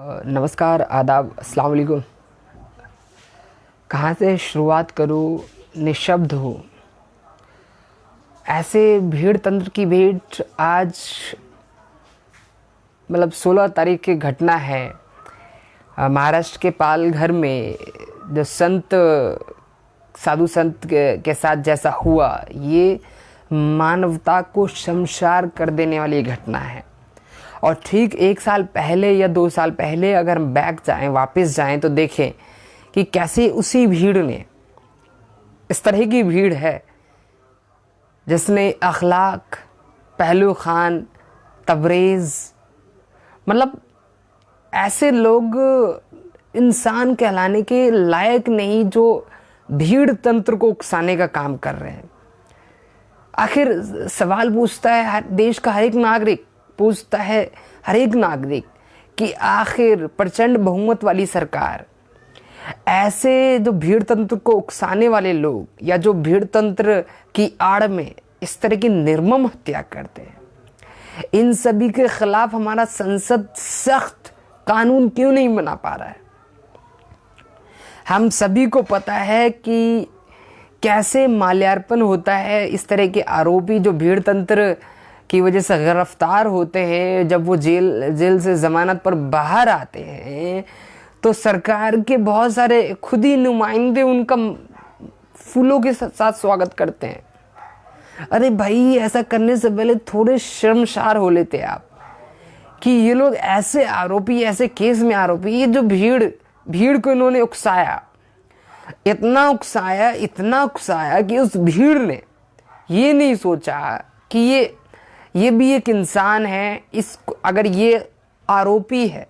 नमस्कार, आदाब, अस्सलाम वालेकुम। कहाँ से शुरुआत करूँ, निशब्द हूँ। ऐसे भीड़ तंत्र की भेंट आज 16 तारीख की घटना है। महाराष्ट्र के पालघर में जो साधु संत के साथ जैसा हुआ, ये मानवता को शर्मसार कर देने वाली घटना है। और ठीक 1 साल पहले या 2 साल पहले अगर हम वापस जाएं तो देखें कि कैसे उसी भीड़ ने, इस तरह की भीड़ है जिसने अखलाक, पहलू खान, तबरेज़, ऐसे लोग इंसान कहलाने के लायक नहीं जो भीड़ तंत्र को उकसाने का काम कर रहे हैं। आखिर सवाल पूछता है देश का हर एक नागरिक, पूछता है हर एक नागरिक कि आखिर प्रचंड बहुमत वाली सरकार ऐसे जो भीड़ तंत्र को उकसाने वाले लोग या जो भीड़ तंत्र की आड़ में इस तरह की निर्मम हत्या करते हैं, इन सभी के खिलाफ हमारा संसद सख्त कानून क्यों नहीं बना पा रहा है। हम सभी को पता है कि कैसे माल्यार्पण होता है इस तरह के आरोपी जो भीड़ तंत्र की वजह से गिरफ्तार होते हैं। जब वो जेल से जमानत पर बाहर आते हैं तो सरकार के बहुत सारे खुद ही नुमाइंदे उनका फूलों के साथ स्वागत करते हैं। अरे भाई, ऐसा करने से पहले थोड़े शर्मसार हो लेते आप कि ये लोग ऐसे आरोपी, ऐसे केस में आरोपी, ये जो भीड़ को इन्होंने उकसाया, इतना उकसाया कि उस भीड़ ने ये नहीं सोचा कि ये भी एक इंसान है। अगर ये आरोपी है,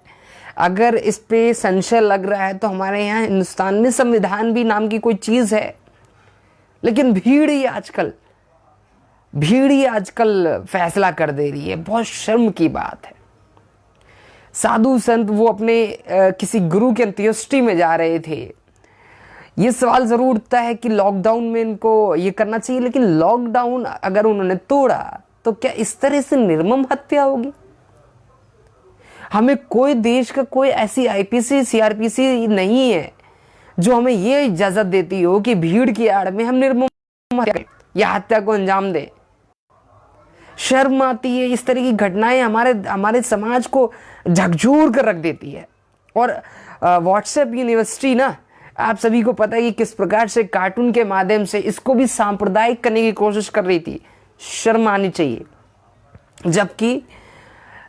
अगर इस पे संशय लग रहा है तो हमारे यहाँ हिंदुस्तान में संविधान भी नाम की कोई चीज़ है। लेकिन भीड़ ही आजकल फैसला कर दे रही है। बहुत शर्म की बात है। साधु संत वो अपने किसी गुरु की अंत्येष्टि में जा रहे थे। ये सवाल ज़रूर उठता है कि लॉकडाउन में इनको ये करना चाहिए, लेकिन लॉकडाउन अगर उन्होंने तोड़ा तो क्या इस तरह से निर्मम हत्या होगी? हमें कोई देश का कोई ऐसी आईपीसी, सीआरपीसी नहीं है जो हमें ये इजाजत देती हो कि भीड़ की आड़ में हम निर्मम हत्या या हत्या को अंजाम दें। शर्म आती है। इस तरह की घटनाएं हमारे समाज को झकझोर कर रख देती है। और व्हाट्सएप यूनिवर्सिटी ना, आप सभी को पता है कि किस प्रकार से कार्टून के माध्यम से इसको भी सांप्रदायिक करने की कोशिश कर रही थी। शर्म आनी चाहिए। जबकि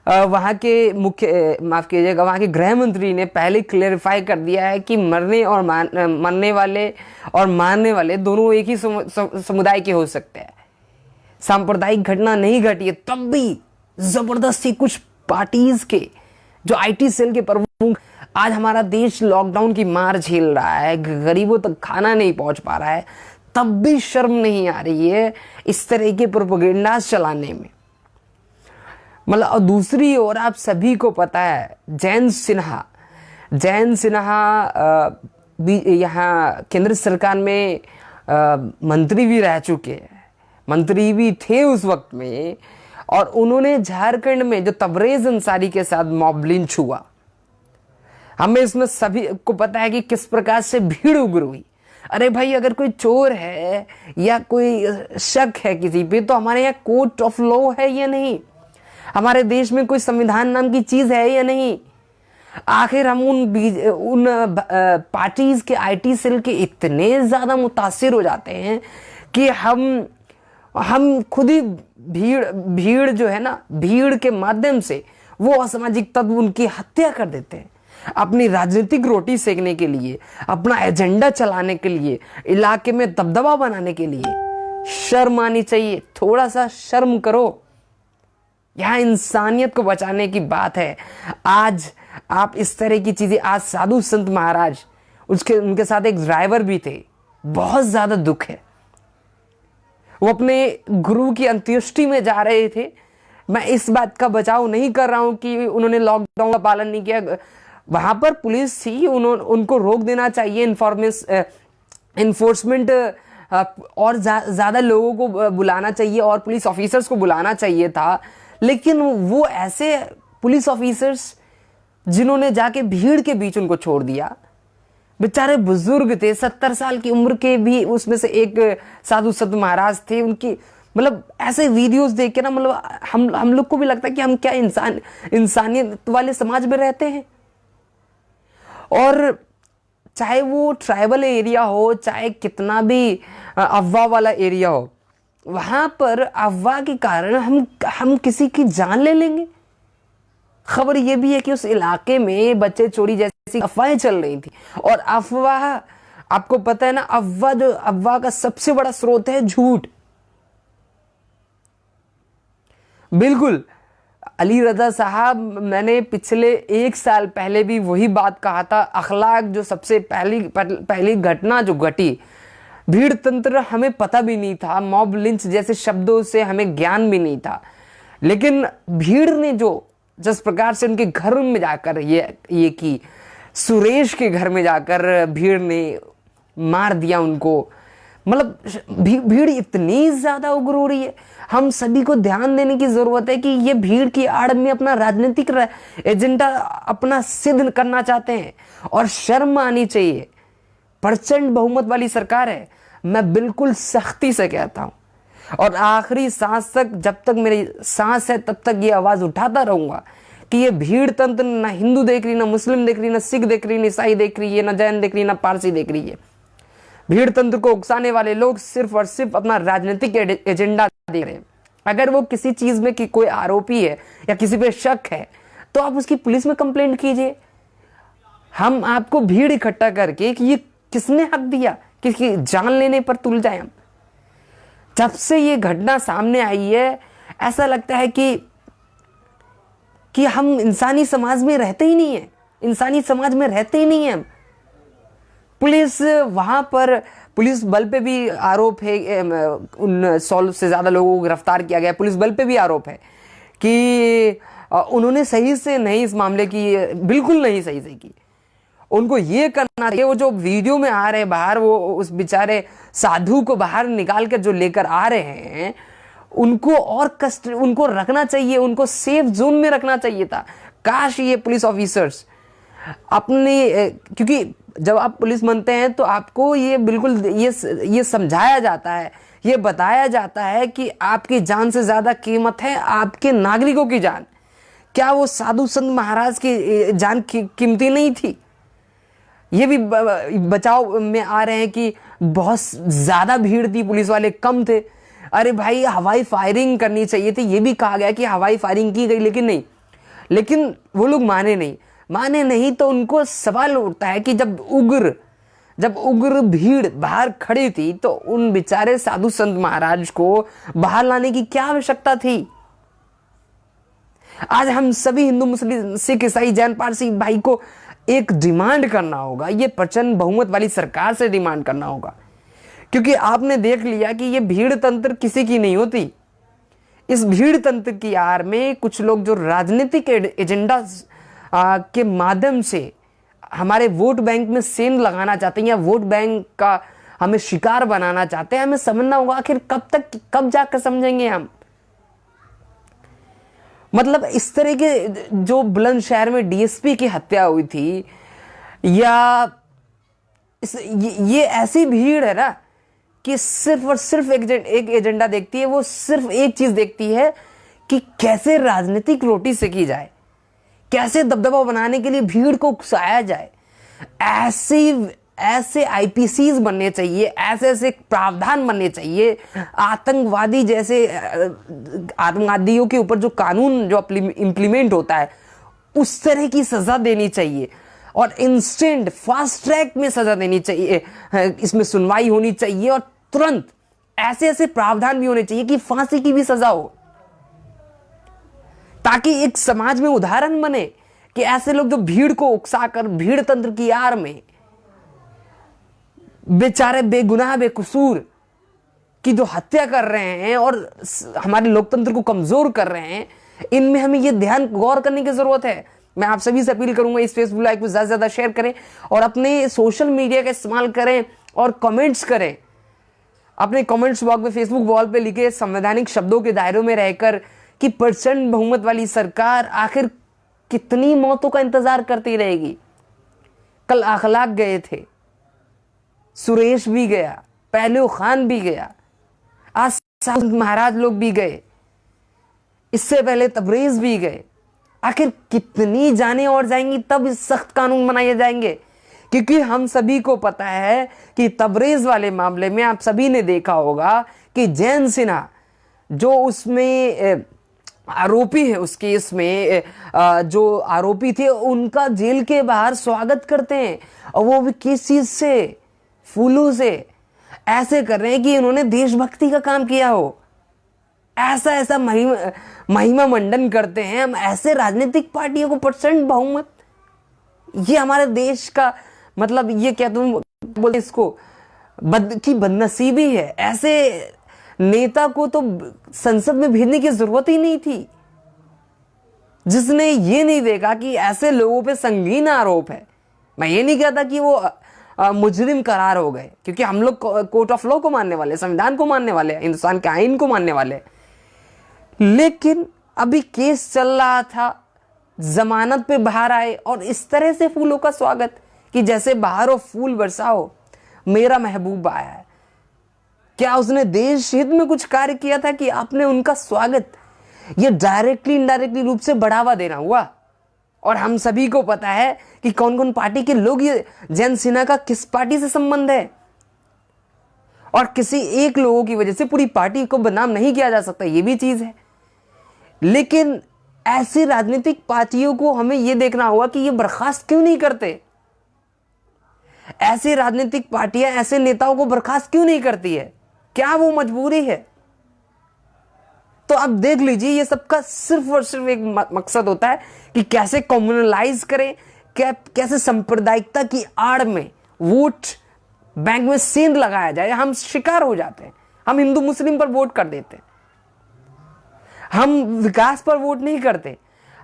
वहाँ के वहाँ के गृह मंत्री ने पहले क्लेरिफाई कर दिया है कि मरने वाले और मारने वाले दोनों एक ही समुदाय के हो सकते हैं। सांप्रदायिक घटना नहीं घटी है, तब भी जबरदस्ती कुछ पार्टीज के जो आईटी सेल के प्रमुख, आज हमारा देश लॉकडाउन की मार झेल रहा है, गरीबों तक खाना नहीं पहुंच पा रहा है, तब भी शर्म नहीं आ रही है इस तरह के प्रोपेगेंडा चलाने में। और दूसरी ओर आप सभी को पता है जयंत सिन्हा भी यहाँ केंद्र सरकार में मंत्री भी रह चुके हैं, मंत्री भी थे उस वक्त में। और उन्होंने झारखंड में जो तबरेज़ अंसारी के साथ मॉब लिंच हुआ, हमें इसमें सभी को पता है कि किस प्रकार से भीड़ उग्र हुई। अरे भाई, अगर कोई चोर है या कोई शक है किसी पे, तो हमारे यहाँ कोर्ट ऑफ लॉ है या नहीं? हमारे देश में कोई संविधान नाम की चीज है या नहीं? आखिर हम उन पार्टीज के आईटी सेल के इतने ज्यादा मुतासिर हो जाते हैं कि हम खुद ही भीड़ जो है ना, भीड़ के माध्यम से वो असामाजिक तत्व उनकी हत्या कर देते हैं। अपनी राजनीतिक रोटी सेकने के लिए, अपना एजेंडा चलाने के लिए, इलाके में दबदबा बनाने के लिए। शर्म आनी चाहिए। थोड़ा सा शर्म करो। यहां इंसानियत को बचाने की बात है। आज आप इस तरह की चीजें, आज साधु संत महाराज, उनके साथ एक ड्राइवर भी थे, बहुत ज्यादा दुख है। वो अपने गुरु की अंत्येष्टि में जा रहे थे। मैं इस बात का बचाव नहीं कर रहा हूं कि उन्होंने लॉकडाउन का पालन नहीं किया। वहां पर पुलिस थी, उनको रोक देना चाहिए। इन्फोर्समेंट और ज्यादा लोगों को बुलाना चाहिए और पुलिस ऑफिसर्स को बुलाना चाहिए था। लेकिन वो ऐसे पुलिस ऑफिसर्स जिन्होंने जाके भीड़ के बीच उनको छोड़ दिया। बेचारे बुजुर्ग थे, 70 साल की उम्र के भी उसमें से एक साधु संत महाराज थे। उनकी मतलब ऐसे वीडियोस देख के ना, मतलब हम लोग को भी लगता है कि हम क्या इंसानियत वाले समाज में रहते हैं। और चाहे वो ट्राइबल एरिया हो, चाहे कितना भी अफवाह वाला एरिया हो, वहां पर अफवाह के कारण हम किसी की जान ले लेंगे। खबर यह भी है कि उस इलाके में बच्चे चोरी जैसी अफवाहें चल रही थी। और अफवाह, आपको पता है ना, अफवाह का सबसे बड़ा स्रोत है झूठ। बिल्कुल अली रजा साहब, मैंने पिछले 1 साल पहले भी वही बात कहा था। अखलाक जो सबसे पहली घटना जो घटी, भीड़ तंत्र हमें पता भी नहीं था, मॉब लिंच जैसे शब्दों से हमें ज्ञान भी नहीं था, लेकिन भीड़ ने जो जिस प्रकार से उनके घर में जाकर ये की, सुरेश के घर में जाकर भीड़ ने मार दिया उनको। मतलब भीड़ इतनी ज्यादा उग्र हो रही है। हम सभी को ध्यान देने की जरूरत है कि ये भीड़ की आड़ में अपना राजनीतिक एजेंडा अपना सिद्ध करना चाहते हैं, और शर्म आनी चाहिए। प्रचंड बहुमत वाली सरकार है, मैं बिल्कुल सख्ती से कहता हूं, और आखिरी सांस तक, जब तक मेरी सांस है तब तक ये आवाज उठाता रहूंगा कि ये भीड़ तंत्र ना हिंदू देख रही, ना मुस्लिम देख रही, ना सिख देख रही, ना ईसाई देख रही है, ना जैन देख रही है, ना पारसी देख रही है। भीड़ तंत्र को उकसाने वाले लोग सिर्फ और सिर्फ अपना राजनीतिक एजेंडा देख रहे हैं। अगर वो किसी चीज में कि कोई आरोपी है या किसी पे शक है, तो आप उसकी पुलिस में कंप्लेंट कीजिए। हम आपको भीड़ इकट्ठा करके कि ये किसने हक दिया किसकी जान लेने पर तुल जाए हम। जब से ये घटना सामने आई है, ऐसा लगता है कि हम इंसानी समाज में रहते ही नहीं है, इंसानी समाज में रहते ही नहीं है हम। पुलिस वहां पर, पुलिस बल पे भी आरोप है, उन 100 से ज्यादा लोगों को गिरफ्तार किया गया। पुलिस बल पे भी आरोप है कि उन्होंने सही से नहीं इस मामले की, बिल्कुल नहीं सही से की। उनको ये करना चाहिए, वो जो वीडियो में आ रहे हैं बाहर, वो उस बेचारे साधु को बाहर निकाल कर जो लेकर आ रहे हैं, उनको और कष्ट, उनको रखना चाहिए, उनको सेफ जोन में रखना चाहिए था। काश ये पुलिस ऑफिसर्स अपने, क्योंकि जब आप पुलिस बनते हैं तो आपको ये बिल्कुल ये समझाया जाता है, ये बताया जाता है कि आपकी जान से ज्यादा कीमत है आपके नागरिकों की जान। क्या वो साधु संत महाराज की जान कीमती नहीं थी? ये भी बचाव में आ रहे हैं कि बहुत ज्यादा भीड़ थी, पुलिस वाले कम थे। अरे भाई, हवाई फायरिंग करनी चाहिए थी, ये भी कहा गया कि हवाई फायरिंग की गई, लेकिन नहीं, लेकिन वो लोग माने नहीं। तो उनको सवाल उठता है कि जब उग्र भीड़ बाहर खड़ी थी तो उन बेचारे साधु संत महाराज को बाहर लाने की क्या आवश्यकता थी? आज हम सभी हिंदू, मुस्लिम, सिख, ईसाई, जैन, पारसी भाई को एक डिमांड करना होगा, ये प्रचंड बहुमत वाली सरकार से डिमांड करना होगा, क्योंकि आपने देख लिया कि ये भीड़ तंत्र किसी की नहीं होती। इस भीड़ तंत्र की आड़ में कुछ लोग जो राजनीतिक एजेंडा के माध्यम से हमारे वोट बैंक में सेंध लगाना चाहते हैं, या वोट बैंक का हमें शिकार बनाना चाहते हैं। हमें समझना होगा आखिर कब जाकर समझेंगे हम। मतलब इस तरह के जो बुलंदशहर में डीएसपी की हत्या हुई थी, या ये ऐसी भीड़ है ना कि सिर्फ और सिर्फ एक एजेंडा देखती है। वो सिर्फ एक चीज देखती है कि कैसे राजनीतिक रोटी सेकी जाए, कैसे दबदबा बनाने के लिए भीड़ को उकसाया जाए। ऐसे आईपीसीज बनने चाहिए, ऐसे प्रावधान बनने चाहिए, आतंकवादी जैसे आतंकवादियों के ऊपर जो कानून जो इंप्लीमेंट होता है उस तरह की सजा देनी चाहिए, और इंस्टेंट फास्ट ट्रैक में सजा देनी चाहिए। इसमें सुनवाई होनी चाहिए, और तुरंत ऐसे प्रावधान भी होने चाहिए कि फांसी की भी सजा हो, ताकि एक समाज में उदाहरण बने कि ऐसे लोग जो भीड़ को उकसाकर भीड़ तंत्र की आड़ में बेचारे बेगुनाह बेकसूर की जो हत्या कर रहे हैं और हमारे लोकतंत्र को कमजोर कर रहे हैं, इनमें हमें यह ध्यान गौर करने की जरूरत है। मैं आप सभी से अपील करूंगा, इस फेसबुक लाइव को ज्यादा से ज्यादा शेयर करें और अपने सोशल मीडिया का इस्तेमाल करें और कमेंट्स करें। अपने कमेंट्स बॉक्स में फेसबुक वॉल पे लिखे संवैधानिक शब्दों के दायरों में रहकर कि प्रचंड बहुमत वाली सरकार आखिर कितनी मौतों का इंतजार करती रहेगी। कल अखलाक गए थे, सुरेश भी गया, पहलू खान भी गया, आज महाराज लोग भी गए, इससे पहले तबरेज भी गए। आखिर कितनी जानें और जाएंगी तब इस सख्त कानून बनाए जाएंगे? क्योंकि हम सभी को पता है कि तबरेज वाले मामले में आप सभी ने देखा होगा कि जयंत सिन्हा जो उसमें आरोपी है, उस केस में जो आरोपी थे, उनका जेल के बाहर स्वागत करते हैं, और वो भी किस चीज से? फूलों से। ऐसे कर रहे हैं कि इन्होंने देशभक्ति का काम किया हो। ऐसा महिमा मंडन करते हैं। हम ऐसे राजनीतिक पार्टियों को परसेंट बहुमत, ये हमारे देश का मतलब, ये क्या तुम बोलते इसको, बदनसीबी है। ऐसे नेता को तो संसद में भेजने की जरूरत ही नहीं थी, जिसने ये नहीं देखा कि ऐसे लोगों पे संगीन आरोप है। मैं ये नहीं कहता कि वो मुजरिम करार हो गए, क्योंकि हम लोग कोर्ट ऑफ लॉ को मानने वाले, संविधान को मानने वाले, हिंदुस्तान के आईन को मानने वाले। लेकिन अभी केस चल रहा था, जमानत पे बाहर आए और इस तरह से फूलों का स्वागत, कि जैसे बाहर हो फूल बरसाओ, मेरा महबूब आया है। क्या उसने देश हित में कुछ कार्य किया था कि आपने उनका स्वागत? ये डायरेक्टली इनडायरेक्टली रूप से बढ़ावा देना हुआ। और हम सभी को पता है कि कौन कौन पार्टी के लोग, ये जयंत सिन्हा का किस पार्टी से संबंध है, और किसी एक लोगों की वजह से पूरी पार्टी को बदनाम नहीं किया जा सकता, ये भी चीज है। लेकिन ऐसी राजनीतिक पार्टियों को हमें यह देखना होगा कि ये बर्खास्त क्यों नहीं करते। ऐसी राजनीतिक पार्टियां ऐसे नेताओं को बर्खास्त क्यों नहीं करती है? क्या वो मजबूरी है? तो अब देख लीजिए, ये सबका सिर्फ और सिर्फ एक मकसद होता है कि कैसे कम्युनलाइज करें, कैसे सांप्रदायिकता की आड़ में वोट बैंक में सेंध लगाया जाए। हम शिकार हो जाते हैं, हम हिंदू मुस्लिम पर वोट कर देते हैं, हम विकास पर वोट नहीं करते।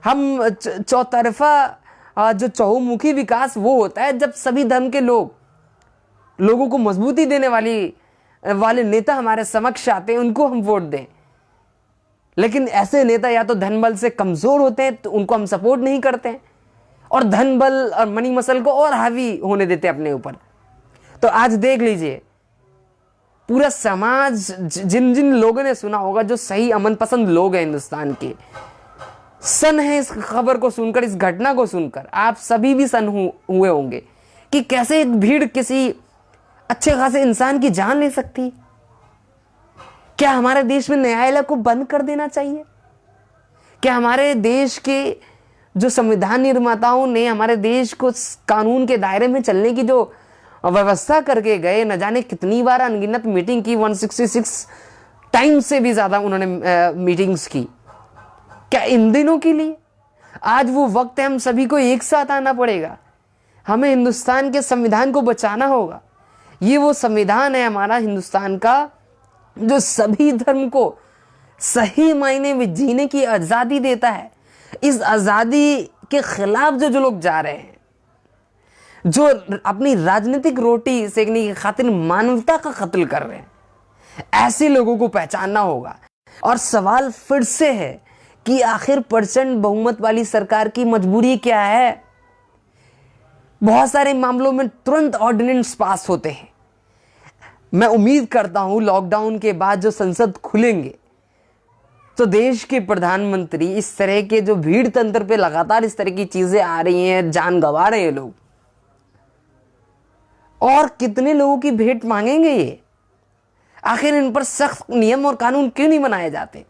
हम चौतरफा जो चहुमुखी विकास वो होता है जब सभी धर्म के लोगों को मजबूती देने वाले नेता हमारे समक्ष आते हैं, उनको हम वोट दें। लेकिन ऐसे नेता या तो धन बल से कमजोर होते हैं, तो उनको हम सपोर्ट नहीं करते हैं, और धन बल और मनी मसल को और हावी होने देते हैं अपने ऊपर। तो आज देख लीजिए, पूरा समाज, जिन जिन लोगों ने सुना होगा, जो सही अमन पसंद लोग हैं हिंदुस्तान के, सन है इस खबर को सुनकर, इस घटना को सुनकर। आप सभी भी सन हुए होंगे कि कैसे एक भीड़ किसी अच्छे खासे इंसान की जान ले सकती। क्या हमारे देश में न्यायालय को बंद कर देना चाहिए? क्या हमारे देश के जो संविधान निर्माताओं ने हमारे देश को कानून के दायरे में चलने की जो व्यवस्था करके गए, न जाने कितनी बार अनगिनत मीटिंग की, 166 टाइम से भी ज्यादा उन्होंने मीटिंग्स की, क्या इन दिनों के लिए? आज वो वक्त है, हम सभी को एक साथ आना पड़ेगा। हमें हिंदुस्तान के संविधान को बचाना होगा। ये वो संविधान है हमारा हिंदुस्तान का, जो सभी धर्म को सही मायने में जीने की आजादी देता है। इस आजादी के खिलाफ जो लोग जा रहे हैं, जो अपनी राजनीतिक रोटी सेकने की खातिर मानवता का कत्ल कर रहे हैं, ऐसे लोगों को पहचानना होगा। और सवाल फिर से है कि आखिर परसेंट बहुमत वाली सरकार की मजबूरी क्या है? बहुत सारे मामलों में तुरंत ऑर्डिनेंस पास होते हैं। मैं उम्मीद करता हूं लॉकडाउन के बाद जो संसद खुलेंगे, तो देश के प्रधानमंत्री इस तरह के जो भीड़ तंत्र पे लगातार इस तरह की चीजें आ रही हैं, जान गंवा रहे हैं लोग, और कितने लोगों की भेंट मांगेंगे ये? आखिर इन पर सख्त नियम और कानून क्यों नहीं बनाए जाते?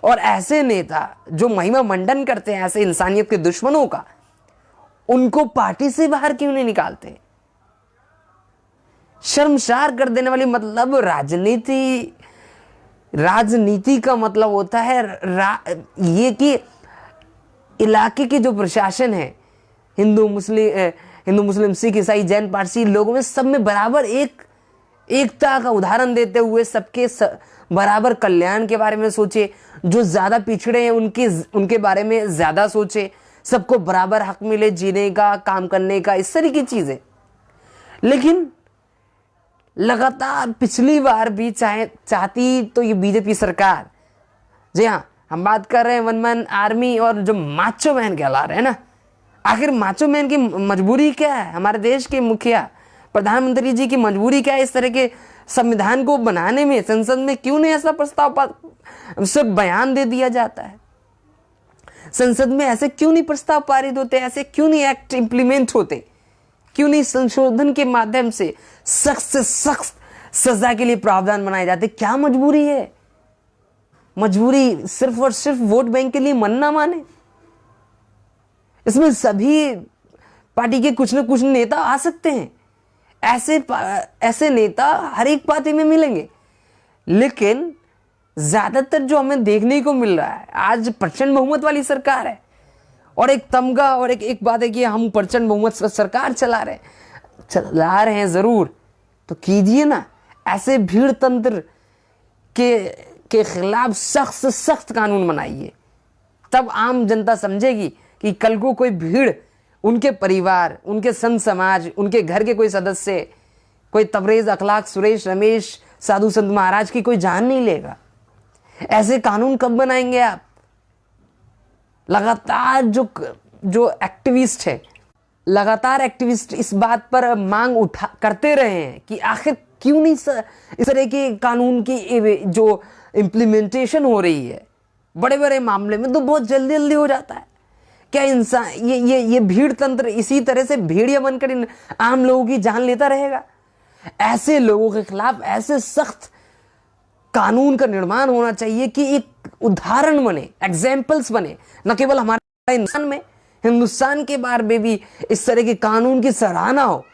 और ऐसे नेता जो महिमा मंडन करते हैं ऐसे इंसानियत के दुश्मनों का, उनको पार्टी से बाहर क्यों नहीं निकालते? शर्मसार कर देने वाली, मतलब राजनीति का मतलब होता है ये कि इलाके के जो प्रशासन है, हिंदू मुस्लिम सिख ईसाई जैन पारसी लोगों में, सब में बराबर एकता का उदाहरण देते हुए सबके बराबर कल्याण के बारे में सोचे। जो ज्यादा पिछड़े हैं उनके बारे में ज्यादा सोचे। सबको बराबर हक मिले जीने का, काम करने का, इस तरह की चीजें। लेकिन लगातार पिछली बार भी चाहती तो ये बीजेपी सरकार, जी हाँ, हम बात कर रहे हैं वन मैन आर्मी और जो माचो मैन कहला रहे हैं ना, आखिर माचो मैन की मजबूरी क्या है? हमारे देश के मुखिया प्रधानमंत्री जी की मजबूरी क्या है इस तरह के संविधान को बनाने में? संसद में क्यों नहीं ऐसा प्रस्ताव सिर्फ बयान दे दिया जाता है? संसद में ऐसे क्यों नहीं प्रस्ताव पारित होते? ऐसे क्यों नहीं एक्ट इंप्लीमेंट होते? क्यों नहीं संशोधन के माध्यम से सख्त से सख्त सजा के लिए प्रावधान बनाए जाते? क्या मजबूरी है? मजबूरी सिर्फ और सिर्फ वोट बैंक के लिए मन ना माने? इसमें सभी पार्टी के कुछ न कुछ नेता आ सकते हैं, ऐसे नेता हर एक पार्टी में मिलेंगे, लेकिन ज्यादातर जो हमें देखने को मिल रहा है, आज प्रचंड बहुमत वाली सरकार है और एक तमगा और एक बात है कि हम प्रचंड बहुमत सरकार चला रहे हैं जरूर, तो कीजिए ना, ऐसे भीड़ तंत्र के खिलाफ सख्त से सख्त कानून बनाइए। तब आम जनता समझेगी कि कल को कोई भीड़, उनके परिवार, उनके संत समाज, उनके घर के कोई सदस्य, कोई तबरेज, अखलाक, सुरेश, रमेश, साधु संत महाराज की कोई जान नहीं लेगा। ऐसे कानून कब बनाएंगे आप? लगातार जो एक्टिविस्ट है, लगातार एक्टिविस्ट इस बात पर मांग करते रहे हैं कि आखिर क्यों नहीं इस तरह के कानून की जो इम्प्लीमेंटेशन हो रही है बड़े बड़े मामले में तो बहुत जल्दी जल्दी हो जाता है। क्या इंसान ये भीड़ तंत्र इसी तरह से भेड़िया बनकर इन आम लोगों की जान लेता रहेगा? ऐसे लोगों के खिलाफ ऐसे सख्त कानून का निर्माण होना चाहिए कि एक उदाहरण बने, एग्जाम्पल्स बने, न केवल हमारे हिंदुस्तान के बारे में भी इस तरह के कानून की सराहना हो।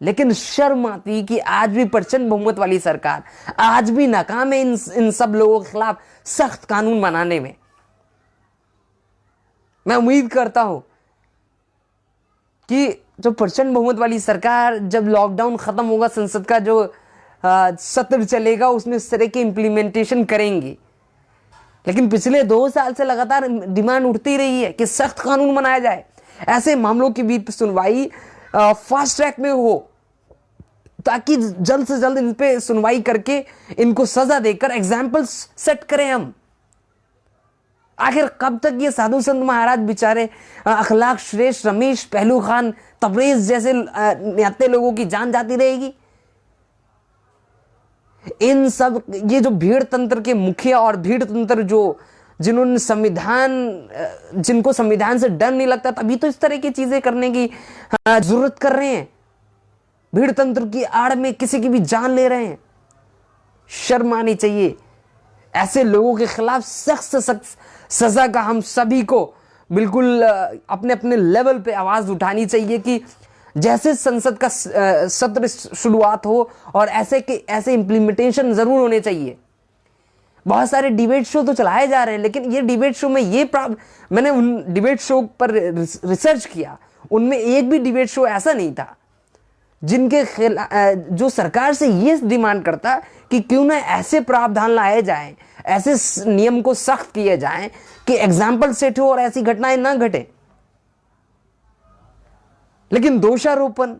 लेकिन शर्म आती कि आज भी प्रचंड बहुमत वाली सरकार आज भी नाकाम है इन सब लोगों के खिलाफ सख्त कानून बनाने में। मैं उम्मीद करता हूं कि जो प्रचंड बहुमत वाली सरकार, जब लॉकडाउन खत्म होगा, संसद का जो सत्र चलेगा, उसमें इस तरह की इंप्लीमेंटेशन करेंगी। लेकिन पिछले 2 साल से लगातार डिमांड उठती रही है कि सख्त कानून बनाया जाए, ऐसे मामलों की भी सुनवाई फास्ट ट्रैक में हो, ताकि जल्द से जल्द इन पे सुनवाई करके इनको सजा देकर एग्जाम्पल्स सेट करें हम। आखिर कब तक ये साधु संत महाराज बेचारे, अखलाक, सुरेश, रमेश, पहलू खान, तबरेज जैसे निहत्थे लोगों की जान जाती रहेगी? इन सब ये जो भीड़ तंत्र के मुखिया और भीड़ तंत्र जिन्होंने जिनको संविधान से डर नहीं लगता, तभी तो इस तरह की चीजें करने की जरूरत कर रहे हैं। भीड़ तंत्र की आड़ में किसी की भी जान ले रहे हैं। शर्म आनी चाहिए। ऐसे लोगों के खिलाफ सख्त से सख्त सजा का हम सभी को बिल्कुल अपने अपने लेवल पे आवाज उठानी चाहिए कि जैसे संसद का सत्र शुरुआत हो और ऐसे इंप्लीमेंटेशन जरूर होने चाहिए। बहुत सारे डिबेट शो तो चलाए जा रहे हैं, लेकिन ये डिबेट शो में मैंने उन डिबेट शो पर रिसर्च किया, उनमें एक भी डिबेट शो ऐसा नहीं था जिनके जो सरकार से ये डिमांड करता कि क्यों ना ऐसे प्रावधान लाए जाएं, ऐसे नियम को सख्त किए जाएं कि एग्जाम्पल सेट हो और ऐसी घटनाएं ना घटे। लेकिन दोषारोपण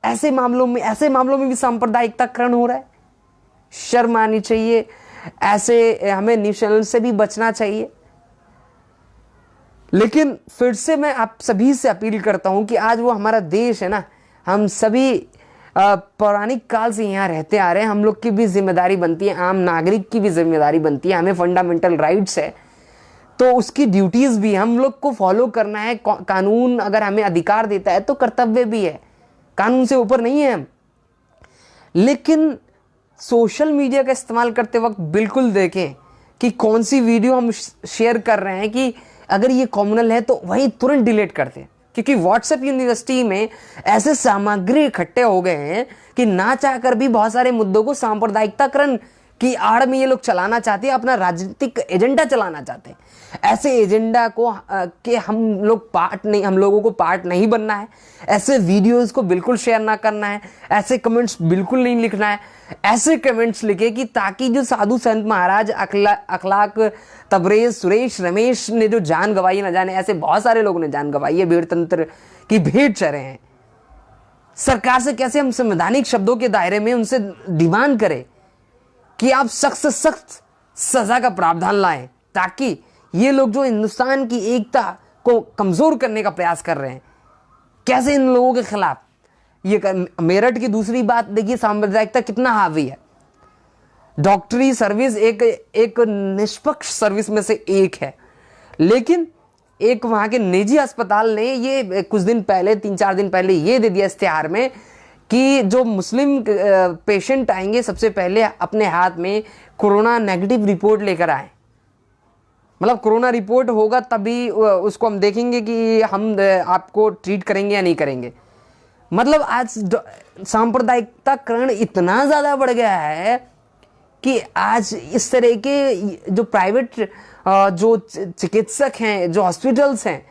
ऐसे मामलों में भी सांप्रदायिकताकरण हो रहा है। शर्म आनी चाहिए। ऐसे हमें न्यूज़ चैनल से भी बचना चाहिए। लेकिन फिर से मैं आप सभी से अपील करता हूं कि आज वो हमारा देश है ना, हम सभी पौराणिक काल से यहाँ रहते आ रहे हैं, हम लोग की भी जिम्मेदारी बनती है, आम नागरिक की भी जिम्मेदारी बनती है। हमें फंडामेंटल राइट्स है तो उसकी ड्यूटीज भी हम लोग को फॉलो करना है। कानून अगर हमें अधिकार देता है तो कर्तव्य भी है, कानून से ऊपर नहीं है हम। लेकिन सोशल मीडिया का इस्तेमाल करते वक्त बिल्कुल देखें कि कौन सी वीडियो हम शेयर कर रहे हैं, कि अगर ये कॉमनल है तो वही तुरंत डिलीट कर दें, क्योंकि व्हाट्सएप यूनिवर्सिटी में ऐसे सामग्री इकट्ठे हो गए हैं कि ना चाहकर भी बहुत सारे मुद्दों को सांप्रदायिकताकरण की आड़ में ये लोग चलाना चाहते हैं, अपना राजनीतिक एजेंडा चलाना चाहते हैं। ऐसे एजेंडा को के हम लोगों को पार्ट नहीं बनना है। ऐसे वीडियोस को बिल्कुल शेयर ना करना है। ऐसे कमेंट्स बिल्कुल नहीं लिखना है। ऐसे कमेंट्स लिखे कि ताकि जो साधु संत महाराज, अखलाक, तबरेज, सुरेश, रमेश ने जो जान गंवाई, ना जाने ऐसे बहुत सारे लोगों ने जान गंवाई है, भीड़ तंत्र की भेंट चढ़े हैं। सरकार से कैसे हम संवैधानिक शब्दों के दायरे में उनसे डिमांड करें कि आप सख्त से सख्त सजा का प्रावधान लाएं, ताकि ये लोग जो हिंदुस्तान की एकता को कमजोर करने का प्रयास कर रहे हैं, कैसे इन लोगों के खिलाफ ये मेरठ की दूसरी बात देखिए, सांप्रदायिकता कितना हावी है। डॉक्टरी सर्विस एक निष्पक्ष सर्विस में से एक है, लेकिन एक वहां के निजी अस्पताल ने ये कुछ दिन पहले, 3-4 दिन पहले ये दे दिया इश्तिहार में कि जो मुस्लिम पेशेंट आएंगे सबसे पहले अपने हाथ में कोरोना नेगेटिव रिपोर्ट लेकर आए। मतलब कोरोना रिपोर्ट होगा तभी उसको हम देखेंगे कि हम आपको ट्रीट करेंगे या नहीं करेंगे। मतलब आज सांप्रदायिकताकरण इतना ज्यादा बढ़ गया है कि आज इस तरह के जो प्राइवेट जो चिकित्सक हैं, जो हॉस्पिटल्स हैं,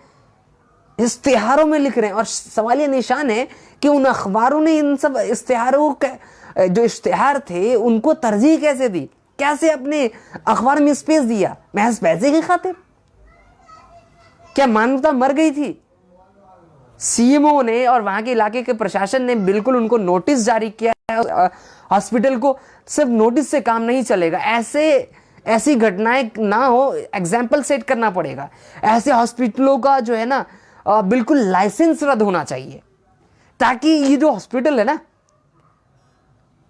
इश्तिहारों में लिख रहे हैं। और सवाल ये निशान है कि उन अखबारों ने इन सब इश्तिहारों के जो इश्तिहार थे उनको तरजीह कैसे दी, कैसे अपने अखबार में स्पेस दिया, महज पैसे की खातिर? क्या मानवता मर गई थी? सीएमओ ने और वहां के इलाके के प्रशासन ने बिल्कुल उनको नोटिस जारी किया है। हॉस्पिटल को सिर्फ नोटिस से काम नहीं चलेगा, ऐसी घटनाएं ना हो, एग्जाम्पल सेट करना पड़ेगा। ऐसे हॉस्पिटलों का जो है ना बिल्कुल लाइसेंस रद्द होना चाहिए, ताकि ये जो हॉस्पिटल है ना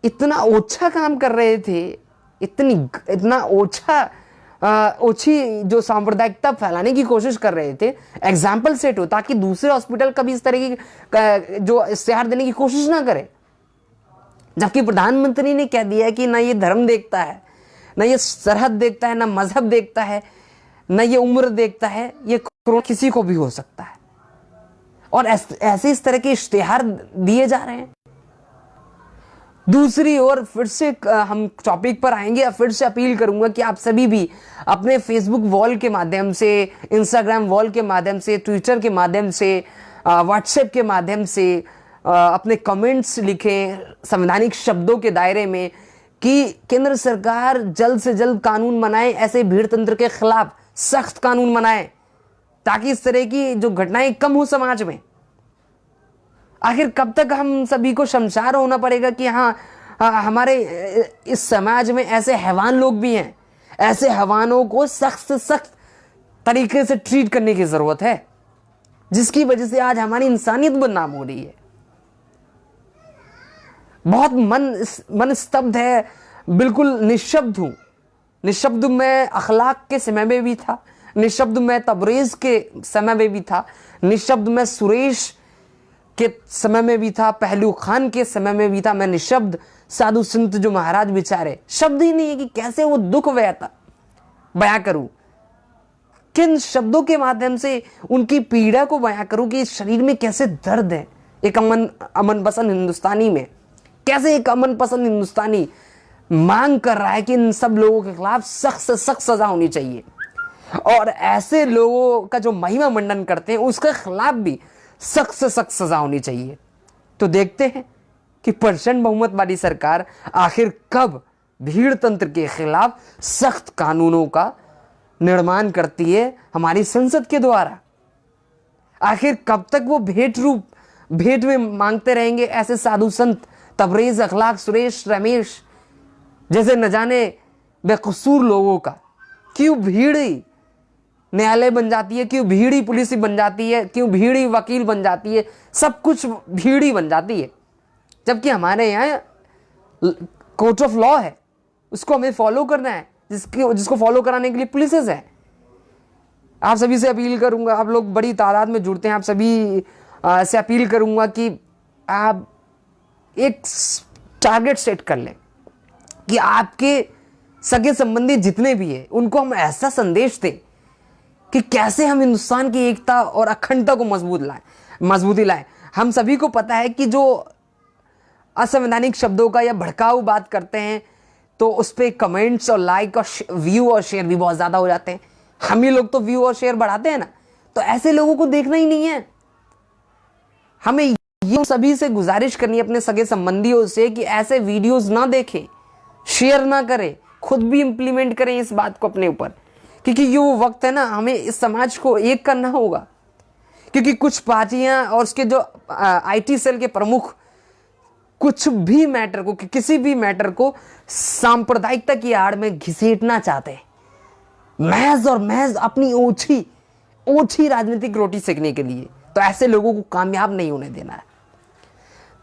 इतना ओछा काम कर रहे थे, इतना ओछी जो सांप्रदायिकता फैलाने की कोशिश कर रहे थे, एग्जाम्पल सेट हो ताकि दूसरे हॉस्पिटल कभी इस तरह की जो इश्तिहार देने की कोशिश ना करे। जबकि प्रधानमंत्री ने कह दिया कि ना ये धर्म देखता है, ना ये सरहद देखता है, ना मजहब देखता है, ना ये उम्र देखता है, ये कोरोना किसी को भी हो सकता है। और ऐसे इस तरह के इश्तिहार दिए जा रहे हैं। दूसरी ओर फिर से हम टॉपिक पर आएंगे, और फिर से अपील करूंगा कि आप सभी भी अपने फेसबुक वॉल के माध्यम से, इंस्टाग्राम वॉल के माध्यम से, ट्विटर के माध्यम से, व्हाट्सएप के माध्यम से अपने कमेंट्स लिखें संवैधानिक शब्दों के दायरे में कि केंद्र सरकार जल्द से जल्द कानून बनाए, ऐसे भीड़ तंत्र के खिलाफ सख्त कानून बनाए, ताकि इस तरह की जो घटनाएं कम हो समाज में। आखिर कब तक हम सभी को शर्मसार होना पड़ेगा कि हाँ हमारे इस समाज में ऐसे हैवान लोग भी हैं। ऐसे हैवानों को सख्त से सख्त तरीके से ट्रीट करने की जरूरत है, जिसकी वजह से आज हमारी इंसानियत बदनाम हो रही है। बहुत मन स्तब्ध है, बिल्कुल निशब्द हूं। निशब्द मैं अखलाक के समय में भी था, निशब्द मैं तबरेज के समय में भी था, निशब्द मैं सुरेश के समय में भी था, पहलू खान के समय में भी था। मैं निशब्द साधु संत जो महाराज बेचारे, शब्द ही नहीं है कि कैसे वो दुख बयां करूं, किन शब्दों के माध्यम से उनकी पीड़ा को बयां करूं कि शरीर में कैसे दर्द है। एक अमन पसंद हिंदुस्तानी में कैसे एक अमन पसंद हिंदुस्तानी मांग कर रहा है कि इन सब लोगों के खिलाफ सख्त से सख्त सजा होनी चाहिए, और ऐसे लोगों का जो महिमा मंडन करते हैं उसके खिलाफ भी सख्त से सख्त सजा होनी चाहिए। तो देखते हैं कि प्रचंड बहुमत वाली सरकार आखिर कब भीड़ तंत्र के खिलाफ सख्त कानूनों का निर्माण करती है हमारी संसद के द्वारा। आखिर कब तक वो भेंट में मांगते रहेंगे ऐसे साधु संत तबरेज, अखलाक, सुरेश, रमेश जैसे न जाने बेकसूर लोगों का। क्यों भीड़ ही न्यायालय बन जाती है, क्यों भीड़ ही पुलिस ही बन जाती है, क्यों भीड़ ही वकील बन जाती है, सब कुछ भीड़ ही बन जाती है। जबकि हमारे यहाँ कोर्ट ऑफ लॉ है, उसको हमें फॉलो करना है, जिसको फॉलो कराने के लिए पुलिसेस है। आप सभी से अपील करूंगा, आप लोग बड़ी तादाद में जुड़ते हैं, आप सभी से अपील करूंगा कि आप एक टारगेट सेट कर लें कि आपके सगे संबंधी जितने भी हैं उनको हम ऐसा संदेश दें कि कैसे हम हिंदुस्तान की एकता और अखंडता को मजबूती लाएं। हम सभी को पता है कि जो असंवैधानिक शब्दों का या भड़काऊ बात करते हैं तो उस पर कमेंट्स और लाइक और व्यू और शेयर भी बहुत ज्यादा हो जाते हैं। हम ही लोग तो व्यू और शेयर बढ़ाते हैं ना, तो ऐसे लोगों को देखना ही नहीं है। हमें ये सभी से गुजारिश करनी है अपने सगे संबंधियों से कि ऐसे वीडियोस ना देखें, शेयर ना करें, खुद भी इंप्लीमेंट करें इस बात को अपने ऊपर, क्योंकि ये वो वक्त है ना, हमें इस समाज को एक करना होगा। क्योंकि कुछ पार्टियां और उसके जो आईटी सेल के प्रमुख कुछ भी मैटर को, किसी भी मैटर को सांप्रदायिकता की आड़ में घसीटना चाहते हैं। महज और महज अपनी ओछी राजनीतिक रोटी सेकने के लिए। तो ऐसे लोगों को कामयाब नहीं होने देना है।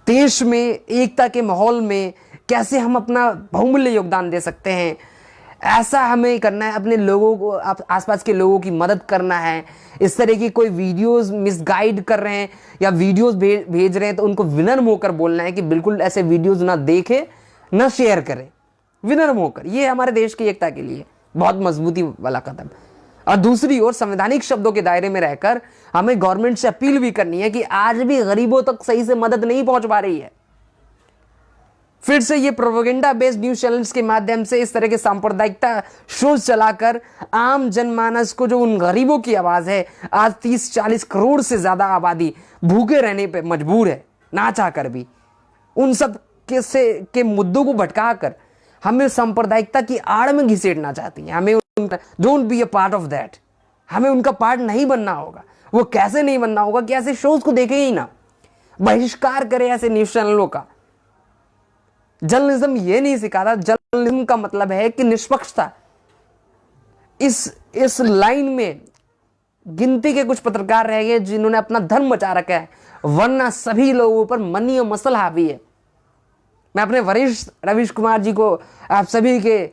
देश में एकता के माहौल में कैसे हम अपना बहुमूल्य योगदान दे सकते हैं, ऐसा हमें करना है। अपने लोगों को, आसपास के लोगों की मदद करना है। इस तरह की कोई वीडियोस मिसगाइड कर रहे हैं या वीडियोस भेज रहे हैं तो उनको विनम्र होकर बोलना है कि बिल्कुल ऐसे वीडियोस ना देखें, ना शेयर करें, विनम्र होकर। ये हमारे देश की एकता के लिए बहुत मजबूती वाला कदम। और दूसरी ओर संवैधानिक शब्दों के दायरे में रहकर हमें गवर्नमेंट से अपील भी करनी है कि आज भी गरीबों तक सही से मदद नहीं पहुंच पा रही है। फिर से ये प्रोपेगेंडा बेस्ड न्यूज चैनल्स के माध्यम से इस तरह के सांप्रदायिकता शोज चलाकर आम जनमानस को, जो उन गरीबों की आवाज है, आज 30-40 करोड़ से ज्यादा आबादी भूखे रहने पे मजबूर है ना चाहकर भी, उन सब के मुद्दों को भटकाकर हमें सांप्रदायिकता की आड़ में घिसेड़ना चाहती है। हमें don't be a part of that. हमें उनका पार्ट नहीं बनना होगा। वो कैसे नहीं बनना होगा कि ऐसे शोज को देखें ही ना, बहिष्कार करें ऐसे न्यूज चैनलों का। जर्नलिज्म ये नहीं सिखाता। जर्नलिज्म का मतलब है कि निष्पक्षता। इस लाइन में गिनती के कुछ पत्रकार रह गए जिन्होंने अपना धर्म बचा रखा है, वरना सभी लोगों पर मनी और मसल हावी है। मैं अपने वरिष्ठ रवीश कुमार जी को आप सभी के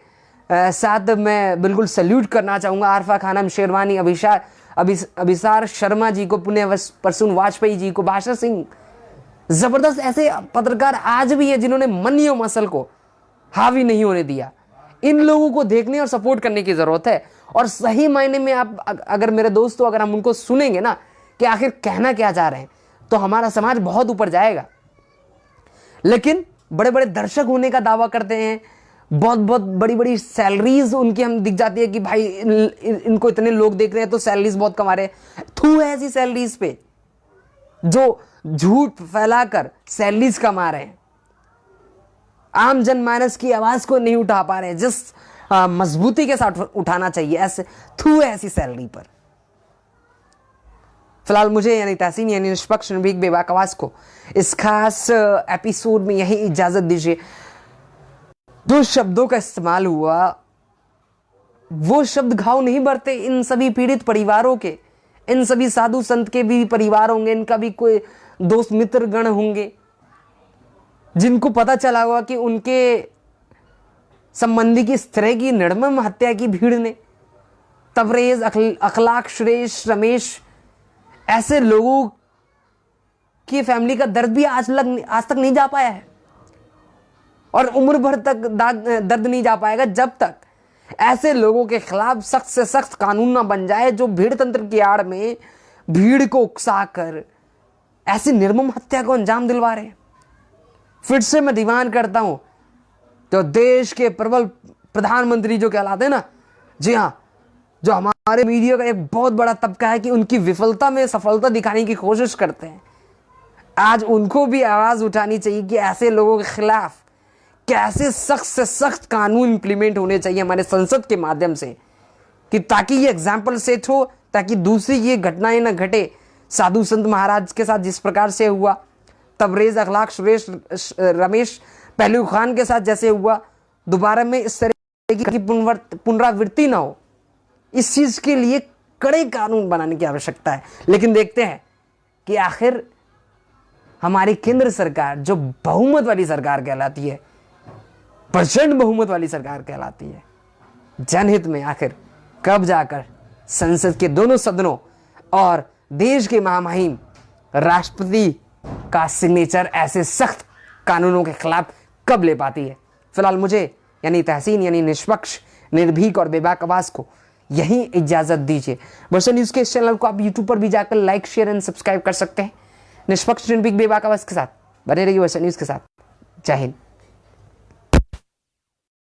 साथ मैं बिल्कुल सल्यूट करना चाहूंगा। आरफा खानम शेरवानी, अभिसार शर्मा जी को, पुण्य प्रसून वाजपेयी जी को, भाषा सिंह, जबरदस्त ऐसे पत्रकार आज भी है जिन्होंने मनी और मसल को हावी नहीं होने दिया। इन लोगों को देखने और सपोर्ट करने की जरूरत है। और सही मायने में आप अगर मेरे दोस्तों, अगर हम उनको सुनेंगे ना कि आखिर कहना क्या चाह रहे हैं, तो हमारा समाज बहुत ऊपर जाएगा। लेकिन बड़े बड़े दर्शक होने का दावा करते हैं, बहुत बहुत बड़ी बड़ी सैलरीज उनकी हम दिख जाती है कि भाई इनको इतने लोग देख रहे हैं तो सैलरीज बहुत कमा रहे हैं। थू है ऐसी सैलरीज पे जो झूठ फैलाकर सैलरीज कमा रहे हैं, आम जनमानस की आवाज को नहीं उठा पा रहे हैं जिस मजबूती के साथ उठाना चाहिए, ऐसे थू है ऐसी सैलरी पर। फिलहाल मुझे यानी तहसीन यानी निष्पक्ष निर्भीक बेबाक आवाज को इस खास एपिसोड में यही इजाजत दीजिए। 2 शब्दों का इस्तेमाल हुआ, वो शब्द घाव नहीं भरते इन सभी पीड़ित परिवारों के। इन सभी साधु संत के भी परिवार होंगे, इनका भी कोई दोस्त मित्र गण होंगे जिनको पता चला होगा कि उनके संबंधी की इस तरह की निर्मम हत्या की भीड़ ने। तबरेज, अखलाक, सुरेश, रमेश, ऐसे लोगों की फैमिली का दर्द भी आज तक नहीं जा पाया है और उम्र भर तक दर्द नहीं जा पाएगा जब तक ऐसे लोगों के खिलाफ सख्त से सख्त कानून ना बन जाए जो भीड़ तंत्र की आड़ में भीड़ को उकसाकर ऐसी निर्मम हत्या को अंजाम दिलवा रहे हैं। फिर से मैं दीवान करता हूं, तो देश के प्रबल प्रधानमंत्री जो कहलाते हैं ना, जी हाँ, जो हमारे मीडिया का एक बहुत बड़ा तबका है कि उनकी विफलता में सफलता दिखाने की कोशिश करते हैं, आज उनको भी आवाज उठानी चाहिए कि ऐसे लोगों के खिलाफ कैसे सख्त से सख्त कानून इंप्लीमेंट होने चाहिए हमारे संसद के माध्यम से, कि ताकि ये एग्जाम्पल सेट हो, ताकि दूसरी ये घटनाएं ना घटे। साधु संत महाराज के साथ जिस प्रकार से हुआ, तबरेज, अखलाक, सुरेश, रमेश, पहलू खान के साथ जैसे हुआ, दोबारा में इस तरह की पुनरावृत्ति ना हो, इस चीज के लिए कड़े कानून बनाने की आवश्यकता है। लेकिन देखते हैं कि आखिर हमारी केंद्र सरकार, जो बहुमत वाली सरकार कहलाती है, प्रचंड बहुमत वाली सरकार कहलाती है, जनहित में आखिर कब जाकर संसद के दोनों सदनों और देश के महामहिम राष्ट्रपति का सिग्नेचर ऐसे सख्त कानूनों के खिलाफ कब ले पाती है। फिलहाल मुझे यानी तहसीन यानी निष्पक्ष, निर्भीक और बेबाक आवाज को यही इजाजत दीजिए। वर्षा न्यूज के इस चैनल को आप यूट्यूब पर भी जाकर लाइक, शेयर एंड सब्सक्राइब कर सकते हैं। निष्पक्ष, निर्भीक, बेबाक आवाज के साथ बने रहिए वर्षा न्यूज के साथ। जय हिंद।